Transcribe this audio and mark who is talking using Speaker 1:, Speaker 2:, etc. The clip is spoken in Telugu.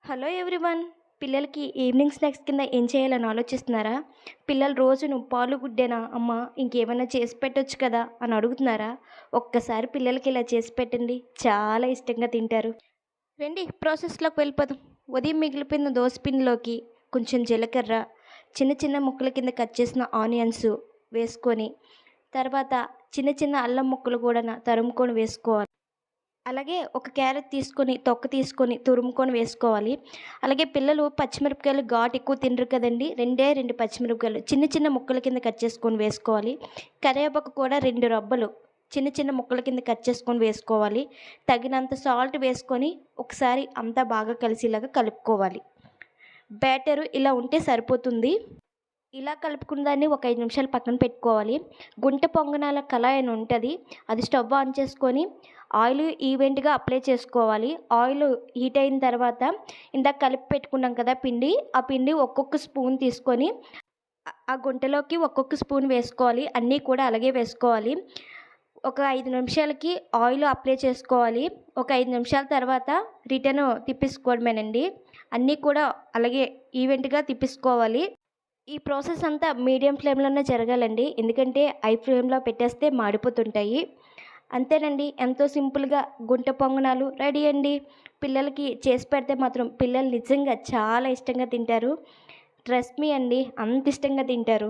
Speaker 1: Hello everyone. పిల్లలకి ఈవినింగ్ స్నాక్స్ కింద ఏం చేయాలని ఆలోచిస్తున్నారా? పిల్లలు రోజును పాలు గుడ్డేనా అమ్మ, ఇంకేమైనా చేసి పెట్టొచ్చు కదా అని అడుగుతున్నారా? ఒక్కసారి పిల్లలకి ఇలా చేసి పెట్టండి, చాలా ఇష్టంగా తింటారు. రండి ప్రాసెస్లోకి వెళ్ళిపోదాం. ఉదయం మిగిలిపోయిన దోస పిండిలోకి కొంచెం జీలకర్ర, చిన్న చిన్న ముక్కల కింద కట్ చేసిన ఆనియన్స్ వేసుకొని, తర్వాత చిన్న చిన్న అల్లం ముక్కలు కూడా తరుముకొని వేసుకోవాలి. అలాగే ఒక క్యారెట్ తీసుకొని తొక్క తీసుకొని తురుముకొని వేసుకోవాలి. అలాగే పిల్లలు పచ్చిమిరపకాయలు ఘాటు ఎక్కువ తినరు కదండీ! రెండే 2 పచ్చిమిరపకాయలు చిన్న చిన్న ముక్కల కింద కట్ చేసుకొని వేసుకోవాలి. కరివేపాకు కూడా 2 రబ్బలు చిన్న చిన్న ముక్కల కింద కట్ చేసుకొని వేసుకోవాలి. తగినంత సాల్ట్ వేసుకొని ఒకసారి అంతా బాగా కలిసేలాగా కలుపుకోవాలి. బ్యాటరు ఇలా ఉంటే సరిపోతుంది. ఇలా కలుపుకున్న దాన్ని ఒక 5 నిమిషాలు పక్కన పెట్టుకోవాలి. గుంటె పొంగనాల కళాయి అని ఉంటది. అది స్టవ్ ఆన్ చేసుకొని ఆయిల్ ఈవెంట్‌గా అప్లై చేసుకోవాలి. ఆయిల్ హీట్ అయిన తర్వాత ఇందాక కలిపి పెట్టుకున్నాం కదా పిండి, ఆ పిండి ఒక్కొక్క స్పూన్ తీసుకొని ఆ గుంటలోకి ఒక్కొక్క స్పూన్ వేసుకోవాలి. అన్నీ కూడా అలాగే వేసుకోవాలి. ఒక 5 నిమిషాలకి ఆయిల్ అప్లై చేసుకోవాలి. ఒక 5 నిమిషాల తర్వాత రిటర్న్ తిప్పేసుకోవడమేనండి. అన్నీ కూడా అలాగే ఈవెంట్‌గా తిప్పేసుకోవాలి. ఈ ప్రాసెస్ అంతా మీడియం ఫ్లేమ్‌లోనే జరగాలండి. ఎందుకంటే హై ఫ్లేమ్‌లో పెట్టేస్తే మాడిపోతుంటాయి. అంతేనండి. ఎంతో సింపుల్‌గా గుంట పొంగనాలు రెడీ అండి. పిల్లలకి చేసి పెడితే మాత్రం పిల్లలు నిజంగా చాలా ఇష్టంగా తింటారు. ట్రస్ట్ మీ అండి, అంత ఇష్టంగా తింటారు.